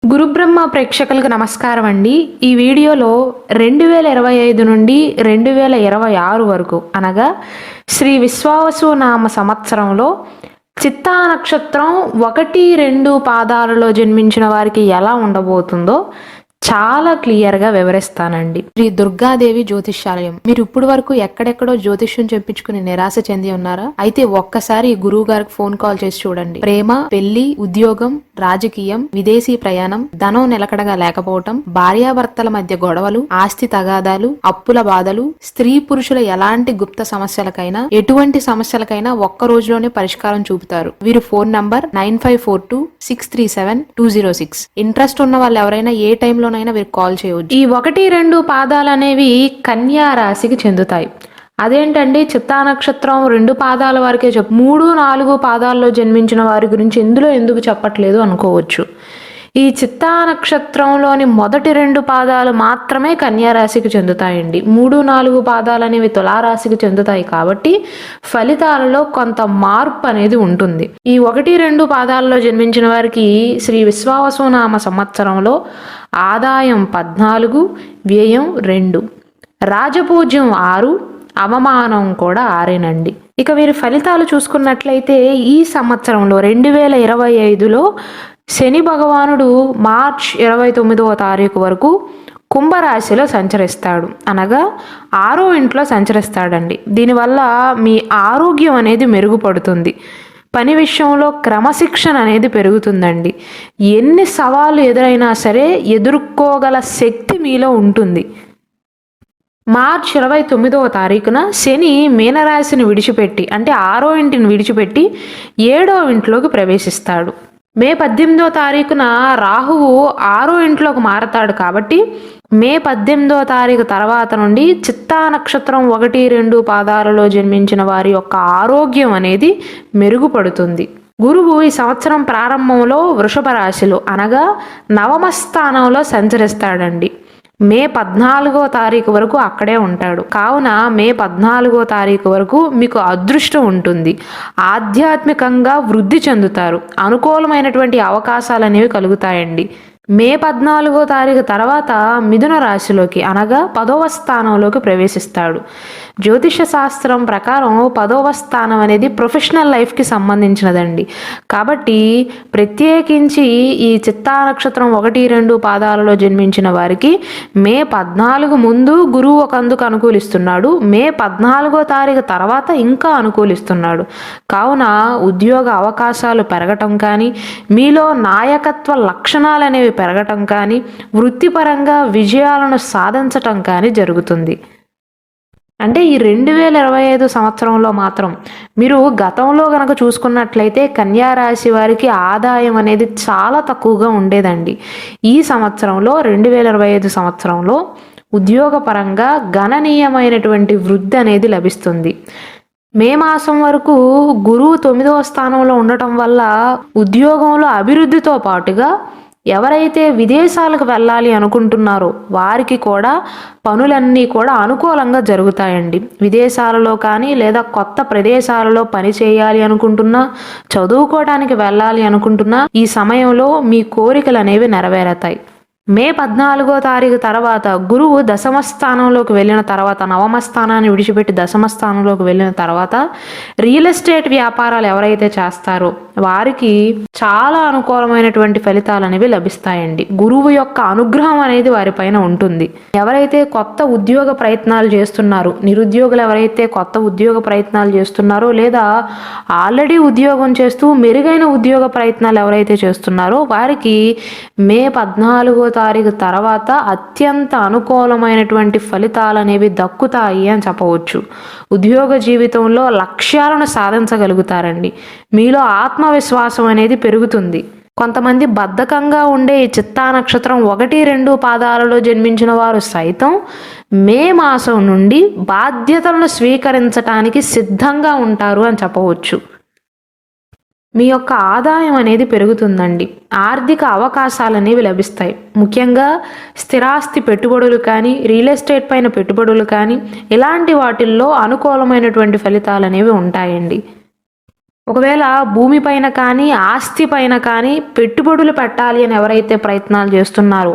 గురుబ్రహ్మ ప్రేక్షకులకు నమస్కారం అండి. ఈ వీడియోలో 2025 నుండి 2026 వరకు అనగా శ్రీ విశ్వావసు నామ సంవత్సరంలో చిత్తా నక్షత్రం 1-2 పాదాలలో జన్మించిన వారికి ఎలా ఉండబోతుందో చాలా క్లియర్గా వివరిస్తానండి. శ్రీ దుర్గాదేవి జ్యోతిష్యాలయం. మీరు ఇప్పుడు వరకు ఎక్కడెక్కడో జ్యోతిష్యం చెప్పించుకుని నిరాశ చెంది ఉన్నారా? అయితే ఒక్కసారి గురువు గారికి ఫోన్ కాల్ చేసి చూడండి. ప్రేమ, పెళ్లి, ఉద్యోగం, రాజకీయం, విదేశీ ప్రయాణం, ధనం నిలకడగా లేకపోవటం, భార్యాభర్తల మధ్య గొడవలు, ఆస్తి తగాదాలు, అప్పుల బాధలు, స్త్రీ పురుషుల ఎలాంటి గుప్త సమస్యలకైనా ఎటువంటి సమస్యలకైనా ఒక్క రోజులోనే పరిష్కారం చూపుతారు. వీరు ఫోన్ నంబర్ 9542637206. ఇంట్రెస్ట్ ఉన్న వాళ్ళు ఎవరైనా ఏ టైంలో వీరికి కాల్ చేయవచ్చు. ఈ 1-2 పాదాలు అనేవి కన్యా రాశికి చెందుతాయి. అదేంటండి, చిత్తా నక్షత్రం 2 పాదాల వారికే 3-4 పాదాల్లో జన్మించిన వారి గురించి ఇందులో ఎందుకు చెప్పట్లేదు అనుకోవచ్చు. ఈ చిత్తా నక్షత్రంలోని మొదటి 2 పాదాలు మాత్రమే కన్యా రాశికి చెందుతాయండి. 3-4 పాదాలు అనేవి తులారాశికి చెందుతాయి కాబట్టి ఫలితాలలో కొంత మార్పు అనేది ఉంటుంది. ఈ 1-2 పాదాలలో జన్మించిన వారికి శ్రీ విశ్వావసు నామ సంవత్సరంలో ఆదాయం 14, వ్యయం 2, రాజపూజ్యం 6, అవమానం కూడా 6నండి. ఇక వీరి ఫలితాలు చూసుకున్నట్లయితే ఈ సంవత్సరంలో 2025లో శని భగవానుడు మార్చ్ 29వ తారీఖు వరకు కుంభరాశిలో సంచరిస్తాడు, అనగా 6వ ఇంట్లో సంచరిస్తాడండి. దీనివల్ల మీ ఆరోగ్యం అనేది మెరుగుపడుతుంది. పని విషయంలో క్రమశిక్షణ అనేది పెరుగుతుందండి. ఎన్ని సవాళ్ళు ఎదురైనా సరే ఎదుర్కోగల శక్తి మీలో ఉంటుంది. మార్చ్ 29వ తారీఖున శని మీనరాశిని విడిచిపెట్టి, అంటే 6వ ఇంటిని విడిచిపెట్టి 7వ ఇంట్లోకి ప్రవేశిస్తాడు. మే 18వ తారీఖున రాహువు 6వ ఇంట్లోకి మారతాడు. కాబట్టి మే 18వ తారీఖు తర్వాత నుండి చిత్తా నక్షత్రం 1-2 పాదాలలో జన్మించిన వారి యొక్క ఆరోగ్యం అనేది మెరుగుపడుతుంది. గురువు ఈ సంవత్సరం ప్రారంభంలో వృషభ రాశిలో అనగా 9వ స్థానంలో సంచరిస్తాడండి. మే 14వ తారీఖు వరకు అక్కడే ఉంటాడు. కావున మే 14వ తారీఖు వరకు మీకు అదృష్టం ఉంటుంది. ఆధ్యాత్మికంగా వృద్ధి చెందుతారు. అనుకూలమైనటువంటి అవకాశాలు అనేవి కలుగుతాయండి. మే 14వ తారీఖు తర్వాత మిథున రాశిలోకి అనగా 10వ స్థానంలోకి ప్రవేశిస్తాడు. జ్యోతిష శాస్త్రం ప్రకారం 10వ స్థానం అనేది ప్రొఫెషనల్ లైఫ్కి సంబంధించినదండి. కాబట్టి ప్రత్యేకించి ఈ చిత్తా నక్షత్రం 1-2 పాదాలలో జన్మించిన వారికి మే 14 ముందు గురువు ఒకందుకు అనుకూలిస్తున్నాడు. మే 14వ తారీఖు తర్వాత ఇంకా అనుకూలిస్తున్నాడు. కావున ఉద్యోగ అవకాశాలు పెరగటం కానీ, మీలో నాయకత్వ లక్షణాలు అనేవి పెరగటం కానీ, వృత్తిపరంగా విజయాలను సాధించటం కానీ జరుగుతుంది. అంటే ఈ 2025 సంవత్సరంలో మాత్రం మీరు గతంలో గనక చూసుకున్నట్లయితే కన్యా రాశి వారికి ఆదాయం అనేది చాలా తక్కువగా ఉండేదండి. ఈ సంవత్సరంలో 2025 సంవత్సరంలో ఉద్యోగపరంగా గణనీయమైనటువంటి వృద్ధి అనేది లభిస్తుంది. మే మాసం వరకు గురువు 9వ స్థానంలో ఉండటం వల్ల ఉద్యోగంలో అభివృద్ధితో పాటుగా ఎవరైతే విదేశాలకు వెళ్ళాలి అనుకుంటున్నారో వారికి కూడా పనులన్నీ కూడా అనుకూలంగా జరుగుతాయండి. విదేశాలలో కానీ లేదా కొత్త ప్రదేశాలలో పని చేయాలి అనుకుంటున్నా, చదువుకోవడానికి వెళ్ళాలి అనుకుంటున్నా ఈ సమయంలో మీ కోరికలు అనేవి నెరవేరతాయి. మే 14వ తారీఖు తర్వాత గురువు 10వ స్థానంలోకి వెళ్ళిన తర్వాత, 9వ స్థానాన్ని విడిచిపెట్టి 10వ స్థానంలోకి వెళ్ళిన తర్వాత రియల్ ఎస్టేట్ వ్యాపారాలు ఎవరైతే చేస్తారో వారికి చాలా అనుకూలమైనటువంటి ఫలితాలు అనేవి లభిస్తాయండి. గురువు యొక్క అనుగ్రహం అనేది వారిపైన ఉంటుంది. ఎవరైతే కొత్త ఉద్యోగ ప్రయత్నాలు చేస్తున్నారో, నిరుద్యోగులు ఎవరైతే కొత్త ఉద్యోగ ప్రయత్నాలు చేస్తున్నారో లేదా ఆల్రెడీ ఉద్యోగం చేస్తూ మెరుగైన ఉద్యోగ ప్రయత్నాలు ఎవరైతే చేస్తున్నారో వారికి మే 14వ తారీఖు తర్వాత అత్యంత అనుకూలమైనటువంటి ఫలితాలు అనేవి దక్కుతాయి అని చెప్పవచ్చు. ఉద్యోగ జీవితంలో లక్ష్యాలను సాధించగలుగుతారండి. మీలో ఆత్మవిశ్వాసం అనేది పెరుగుతుంది. కొంతమంది బద్ధకంగా ఉండే ఈ చిత్తా నక్షత్రం 1-2 పాదాలలో జన్మించిన వారు సైతం మే మాసం నుండి బాధ్యతలను స్వీకరించటానికి సిద్ధంగా ఉంటారు అని చెప్పవచ్చు. మీ యొక్క ఆదాయం అనేది పెరుగుతుందండి. ఆర్థిక అవకాశాలు అనేవి లభిస్తాయి. ముఖ్యంగా స్థిరాస్తి పెట్టుబడులు కానీ, రియల్ ఎస్టేట్ పైన పెట్టుబడులు కానీ, ఇలాంటి వాటిల్లో అనుకూలమైనటువంటి ఫలితాలు అనేవి ఉంటాయండి. ఒకవేళ భూమిపైన కానీ ఆస్తి పైన కానీ పెట్టుబడులు పెట్టాలి అని ఎవరైతే ప్రయత్నాలు చేస్తున్నారో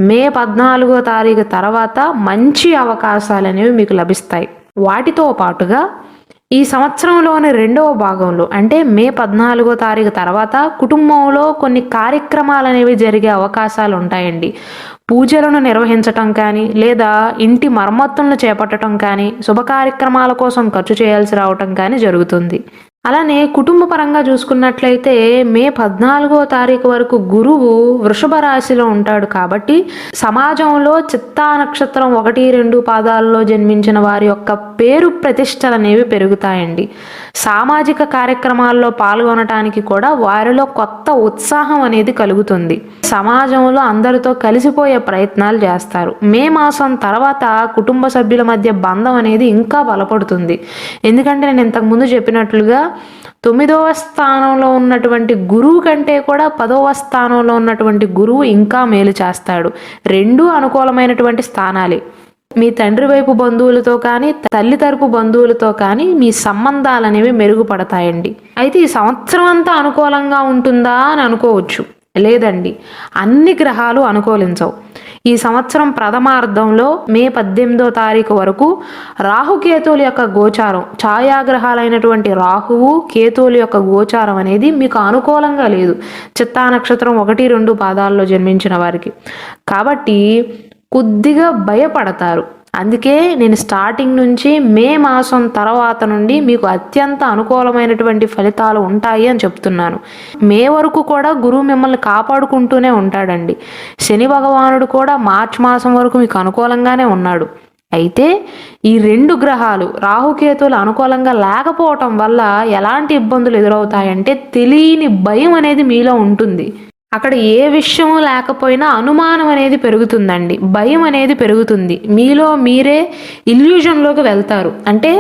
మే 14వ తారీఖు తర్వాత మంచి అవకాశాలు అనేవి మీకు లభిస్తాయి. వాటితో పాటుగా ఈ సంవత్సరంలోని రెండవ భాగంలో అంటే మే 14వ తారీఖు తర్వాత కుటుంబంలో కొన్ని కార్యక్రమాలు అనేవి జరిగే అవకాశాలు ఉంటాయండి. పూజలను నిర్వహించటం కానీ లేదా ఇంటి మరమ్మతులను చేపట్టడం కానీ శుభ కార్యక్రమాల కోసం ఖర్చు చేయాల్సి రావటం కానీ జరుగుతుంది. అలానే కుటుంబ పరంగా చూసుకున్నట్లయితే మే 14వ తారీఖు వరకు గురువు వృషభ రాశిలో ఉంటాడు కాబట్టి సమాజంలో చిత్తా నక్షత్రం 1, 2 పాదాలలో జన్మించిన వారి యొక్క పేరు ప్రతిష్టలు అనేవి పెరుగుతాయండి. సామాజిక కార్యక్రమాల్లో పాల్గొనటానికి కూడా వారిలో కొత్త ఉత్సాహం అనేది కలుగుతుంది. సమాజంలో అందరితో కలిసిపోయే ప్రయత్నాలు చేస్తారు. మే మాసం తర్వాత కుటుంబ సభ్యుల మధ్య బంధం అనేది ఇంకా బలపడుతుంది. ఎందుకంటే నేను ఇంతకుముందు చెప్పినట్లుగా 9వ స్థానంలో ఉన్నటువంటి గురువు కంటే కూడా 10వ స్థానంలో ఉన్నటువంటి గురువు ఇంకా మేలు చేస్తాడు. రెండూ అనుకూలమైనటువంటి స్థానాలే. మీ తండ్రి వైపు బంధువులతో కానీ తల్లి తరపు బంధువులతో కానీ మీ సంబంధాలు అనేవి మెరుగుపడతాయండి. అయితే ఈ సంవత్సరం అంతా అనుకూలంగా ఉంటుందా అని అనుకోవచ్చు. లేదండి, అన్ని గ్రహాలు అనుకూలించవు. ఈ సంవత్సరం ప్రథమార్థంలో మే 18వ తారీఖు వరకు రాహుకేతువుల యొక్క గోచారం, ఛాయాగ్రహాలైనటువంటి రాహువు కేతువుల యొక్క గోచారం అనేది మీకు అనుకూలంగా లేదు చిత్తా నక్షత్రం 1, 2 పాదాల్లో జన్మించిన వారికి. కాబట్టి కొద్దిగా భయపడతారు. అందుకే నేను స్టార్టింగ్ నుంచి మే మాసం తర్వాత నుండి మీకు అత్యంత అనుకూలమైనటువంటి ఫలితాలు ఉంటాయి అని చెప్తున్నాను. మే వరకు కూడా గురువు మిమ్మల్ని కాపాడుకుంటూనే ఉంటాడండి. శని భగవానుడు కూడా మార్చి మాసం వరకు మీకు అనుకూలంగానే ఉన్నాడు. అయితే ఈ 2 గ్రహాలు రాహుకేతువులు అనుకూలంగా లేకపోవటం వల్ల ఎలాంటి ఇబ్బందులు ఎదురవుతాయంటే తెలియని భయం అనేది మీలో ఉంటుంది. అక్కడ ఏ విషయం లేకపోయినా అనుమానం అనేది పెరుగుతుందండి, భయం అనేది పెరుగుతుంది. మీలో మీరే ఇల్యూజన్లోకి వెళ్తారు. అంటే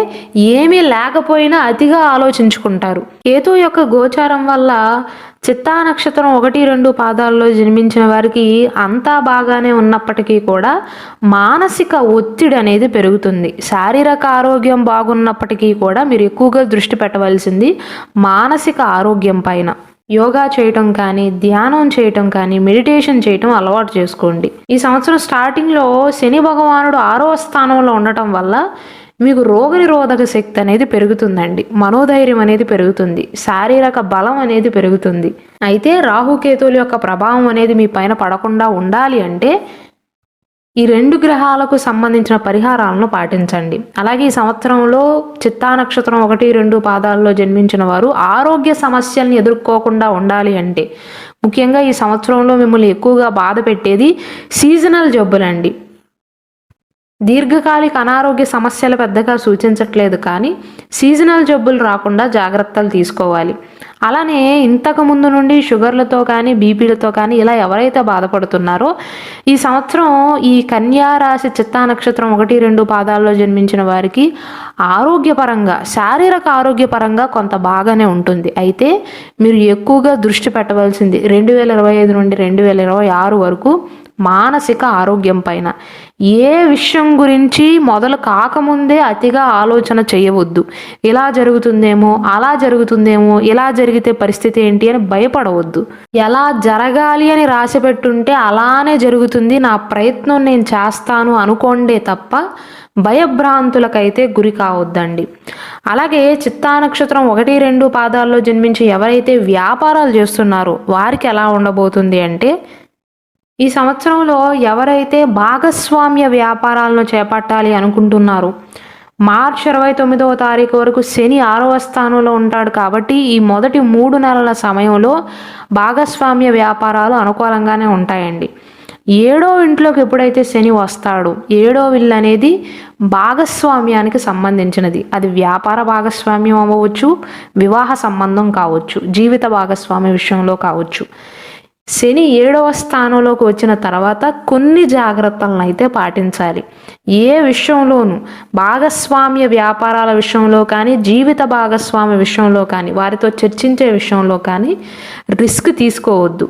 ఏమీ లేకపోయినా అతిగా ఆలోచించుకుంటారు. కేతు యొక్క గోచారం వల్ల చిత్తా నక్షత్రం 1, 2 పాదాల్లో జన్మించిన వారికి అంతా బాగానే ఉన్నప్పటికీ కూడా మానసిక ఒత్తిడి అనేది పెరుగుతుంది. శారీరక ఆరోగ్యం బాగున్నప్పటికీ కూడా మీరు ఎక్కువగా దృష్టి పెట్టవలసింది మానసిక ఆరోగ్యం పైన. యోగా చేయటం కానీ ధ్యానం చేయటం కానీ మెడిటేషన్ చేయటం అలవాటు చేసుకోండి. ఈ సంవత్సరం స్టార్టింగ్లో శని భగవానుడు 6వ స్థానంలో ఉండటం వల్ల మీకు రోగనిరోధక శక్తి అనేది పెరుగుతుందండి. మనోధైర్యం అనేది పెరుగుతుంది. శారీరక బలం అనేది పెరుగుతుంది. అయితే రాహుకేతువుల యొక్క ప్రభావం అనేది మీ పైన పడకుండా ఉండాలి అంటే ఈ 2 గ్రహాలకు సంబంధించిన పరిహారాలను పాటించండి. అలాగే ఈ సంవత్సరంలో చిత్తా నక్షత్రం 1, 2 పాదాల్లో జన్మించిన వారు ఆరోగ్య సమస్యల్ని ఎదుర్కోకుండా ఉండాలి అంటే ముఖ్యంగా ఈ సంవత్సరంలో మిమ్మల్ని ఎక్కువగా బాధ పెట్టేది సీజనల్ జబ్బులండి. దీర్ఘకాలిక అనారోగ్య సమస్యలు పెద్దగా సూచించట్లేదు, కానీ సీజనల్ జబ్బులు రాకుండా జాగ్రత్తలు తీసుకోవాలి. అలానే ఇంతకు ముందు నుండి షుగర్లతో కానీ బీపీలతో కానీ ఇలా ఎవరైతే బాధపడుతున్నారో ఈ సంవత్సరం ఈ కన్యా రాశి చిత్తా నక్షత్రం 1, 2 పాదాల్లో జన్మించిన వారికి ఆరోగ్యపరంగా శారీరక ఆరోగ్యపరంగా కొంత బాగానే ఉంటుంది. అయితే మీరు ఎక్కువగా దృష్టి పెట్టవలసింది 2025 నుండి 2026 వరకు మానసిక ఆరోగ్యం పైన. ఏ విషయం గురించి మొదలు కాకముందే అతిగా ఆలోచన చేయవద్దు. ఇలా జరుగుతుందేమో, అలా జరుగుతుందేమో, ఇలా జరిగితే పరిస్థితి ఏంటి అని భయపడవద్దు. ఎలా జరగాలి అని రాసి పెట్టుంటే అలానే జరుగుతుంది, నా ప్రయత్నం నేను చేస్తాను అనుకోండే తప్ప భయభ్రాంతులకైతే గురి కావద్దండి. అలాగే చిత్తా నక్షత్రం 1, 2 పాదాల్లో జన్మించి ఎవరైతే వ్యాపారాలు చేస్తున్నారో వారికి ఎలా ఉండబోతుంది అంటే ఈ సంవత్సరంలో ఎవరైతే భాగస్వామ్య వ్యాపారాలను చేపట్టాలి అనుకుంటున్నారో మార్చి 29వ తారీఖు వరకు శని 6వ స్థానంలో ఉంటాడు కాబట్టి ఈ మొదటి 3 నెలల సమయంలో భాగస్వామ్య వ్యాపారాలు అనుకూలంగానే ఉంటాయండి. 7వ ఇంట్లోకి ఎప్పుడైతే శని వస్తాడో 7వ ఇల్లు అనేది భాగస్వామ్యానికి సంబంధించినది. అది వ్యాపార భాగస్వామ్యం అవ్వచ్చు, వివాహ సంబంధం కావచ్చు, జీవిత భాగస్వామ్య విషయంలో కావచ్చు. శని 7వ స్థానంలోకి వచ్చిన తర్వాత కొన్ని జాగ్రత్తలను అయితే పాటించాలి. ఏ విషయంలోనూ భాగస్వామ్య వ్యాపారాల విషయంలో కానీ జీవిత భాగస్వామ్య విషయంలో కానీ వారితో చర్చించే విషయంలో కానీ రిస్క్ తీసుకోవద్దు.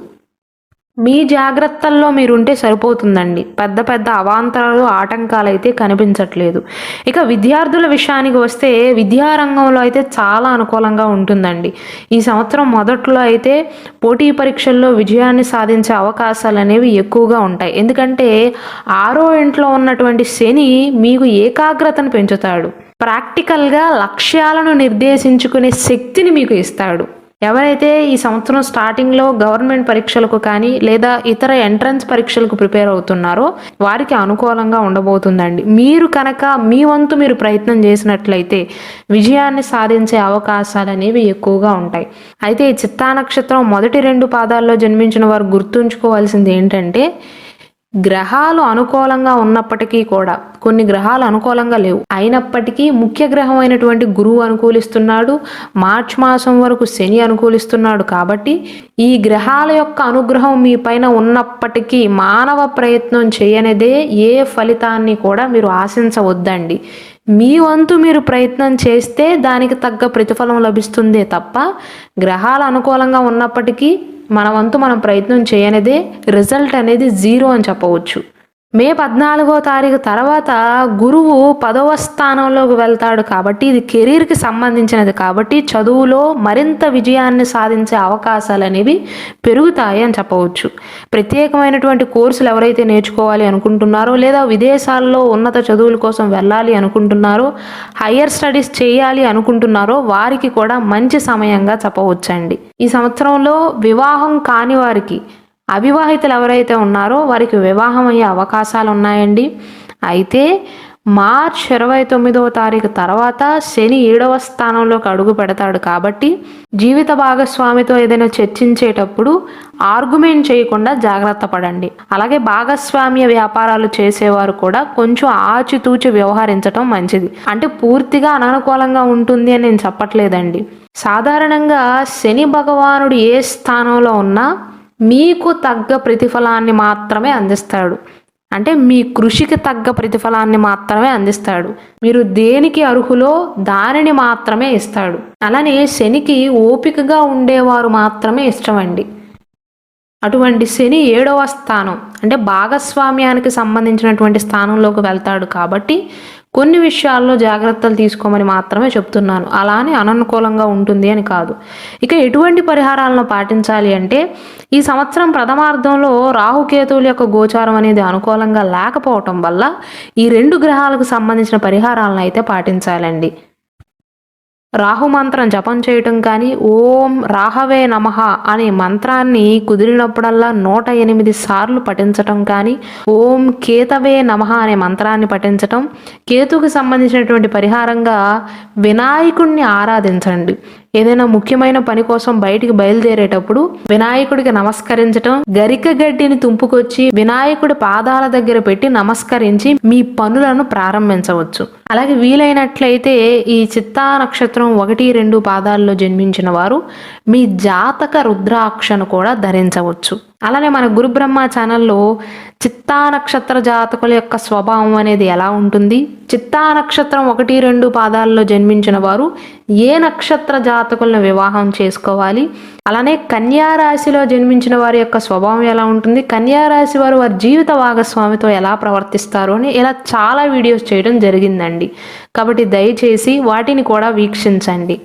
మీ జాగ్రత్తల్లో మీరుంటే సరిపోతుందండి. పెద్ద పెద్ద అవాంతరాలు, ఆటంకాలు అయితే కనిపించట్లేదు. ఇక విద్యార్థుల విషయానికి వస్తే విద్యారంగంలో అయితే చాలా అనుకూలంగా ఉంటుందండి. ఈ సంవత్సరం మొదట్లో అయితే పోటీ పరీక్షల్లో విజయాన్ని సాధించే అవకాశాలు అనేవి ఎక్కువగా ఉంటాయి. ఎందుకంటే 6వ ఇంట్లో ఉన్నటువంటి శని మీకు ఏకాగ్రతను పెంచుతాడు. ప్రాక్టికల్గా లక్ష్యాలను నిర్దేశించుకునే శక్తిని మీకు ఇస్తాడు. ఎవరైతే ఈ సంవత్సరం స్టార్టింగ్లో గవర్నమెంట్ పరీక్షలకు కానీ లేదా ఇతర ఎంట్రన్స్ పరీక్షలకు ప్రిపేర్ అవుతున్నారో వారికి అనుకూలంగా ఉండబోతుందండి. మీరు కనుక మీ వంతు మీరు ప్రయత్నం చేసినట్లయితే విజయాన్ని సాధించే అవకాశాలు అనేవి ఎక్కువగా ఉంటాయి. అయితే ఈ చిత్తా నక్షత్రం మొదటి 2 పాదాల్లో జన్మించిన వారు గుర్తుంచుకోవాల్సింది ఏంటంటే, గ్రహాలు అనుకూలంగా ఉన్నప్పటికీ కూడా కొన్ని గ్రహాలు అనుకూలంగా లేవు. అయినప్పటికీ ముఖ్య గ్రహం అయినటువంటి గురువు అనుకూలిస్తున్నాడు. మార్చి మాసం వరకు శని అనుకూలిస్తున్నాడు. కాబట్టి ఈ గ్రహాల యొక్క అనుగ్రహం మీ పైన ఉన్నప్పటికీ మానవ ప్రయత్నం చేయనిదే ఏ ఫలితాన్ని కూడా మీరు ఆశించవద్దండి. మీ వంతు మీరు ప్రయత్నం చేస్తే దానికి తగ్గ ప్రతిఫలం లభిస్తుందే తప్ప గ్రహాలు అనుకూలంగా ఉన్నప్పటికీ మన వంతు మనం ప్రయత్నం చేయనిదే రిజల్ట్ అనేది 0 అని చెప్పవచ్చు. మే 14వ తారీఖు తర్వాత గురువు 10వ స్థానంలోకి వెళ్తాడు. కాబట్టి ఇది కెరీర్కి సంబంధించినది. కాబట్టి చదువులో మరింత విజయాన్ని సాధించే అవకాశాలు అనేవి పెరుగుతాయి అని చెప్పవచ్చు. ప్రత్యేకమైనటువంటి కోర్సులు ఎవరైతే నేర్చుకోవాలి అనుకుంటున్నారో లేదా విదేశాల్లో ఉన్నత చదువుల కోసం వెళ్ళాలి అనుకుంటున్నారో, హయ్యర్ స్టడీస్ చేయాలి అనుకుంటున్నారో వారికి కూడా మంచి సమయంగా చెప్పవచ్చండి. ఈ సంవత్సరంలో వివాహం కాని వారికి, అవివాహితులు ఎవరైతే ఉన్నారో వారికి వివాహం అయ్యే అవకాశాలు ఉన్నాయండి. అయితే మార్చ్ 29వ తారీఖు తర్వాత శని 7వ స్థానంలోకి అడుగు పెడతాడు. కాబట్టి జీవిత భాగస్వామితో ఏదైనా చర్చించేటప్పుడు ఆర్గ్యుమెంట్ చేయకుండా జాగ్రత్త పడండి. అలాగే భాగస్వామ్య వ్యాపారాలు చేసేవారు కూడా కొంచెం ఆచితూచి వ్యవహరించడం మంచిది. అంటే పూర్తిగా అననుకూలంగా ఉంటుంది అని నేను చెప్పట్లేదండి. సాధారణంగా శని భగవానుడు ఏ స్థానంలో ఉన్నా మీకు తగ్గ ప్రతిఫలాన్ని మాత్రమే అందిస్తాడు. అంటే మీ కృషికి తగ్గ ప్రతిఫలాన్ని మాత్రమే అందిస్తాడు. మీరు దేనికి అర్హులో దానిని మాత్రమే ఇస్తాడు. అలానే శనికి ఓపికగా ఉండేవారు మాత్రమే ఇష్టమండి. అటువంటి శని 7వ స్థానం అంటే భాగస్వామ్యానికి సంబంధించినటువంటి స్థానంలోకి వెళ్తాడు. కాబట్టి కొన్ని విషయాల్లో జాగ్రత్తలు తీసుకోమని మాత్రమే చెప్తున్నాను. అలానే అననుకూలంగా ఉంటుంది అని కాదు. ఇక ఎటువంటి పరిహారాలను పాటించాలి అంటే, ఈ సంవత్సరం ప్రథమార్థంలో రాహుకేతువుల యొక్క గోచారం అనేది అనుకూలంగా లేకపోవటం వల్ల ఈ 2 గ్రహాలకు సంబంధించిన పరిహారాలను అయితే పాటించాలండి. రాహు మంత్రం జపం చేయటం కానీ, ఓం రాహవే నమః అనే మంత్రాన్ని కుదిరినప్పుడల్లా 108 సార్లు పఠించటం కానీ, ఓం కేతవే నమః అనే మంత్రాన్ని పఠించటం, కేతుకు సంబంధించినటువంటి పరిహారంగా వినాయకుడిని ఆరాధించండి. ఏదైనా ముఖ్యమైన పని కోసం బయటికి బయలుదేరేటప్పుడు వినాయకుడికి నమస్కరించటం, గరిక గడ్డిని తుంపుకొచ్చి వినాయకుడి పాదాల దగ్గర పెట్టి నమస్కరించి మీ పనులను ప్రారంభించవచ్చు. అలాగే వీలైనట్లయితే ఈ చిత్తా నక్షత్రం 1, 2 పాదాల్లో జన్మించిన వారు మీ జాతక రుద్రాక్షను కూడా ధరించవచ్చు. అలానే మన గురు బ్రహ్మ ఛానల్లో చిత్తా నక్షత్ర జాతకుల యొక్క స్వభావం అనేది ఎలా ఉంటుంది, చిత్తా నక్షత్రం 1, 2 పాదాల్లో జన్మించిన వారు ఏ నక్షత్ర జాతకులను వివాహం చేసుకోవాలి, అలానే కన్యా రాశిలో జన్మించిన వారి యొక్క స్వభావం ఎలా ఉంటుంది, కన్యా రాశి వారు వారి జీవిత భాగస్వామితో ఎలా ప్రవర్తిస్తారు అని ఇలా చాలా వీడియోస్ చేయడం జరిగిందండి. కాబట్టి దయచేసి వాటిని కూడా వీక్షించండి.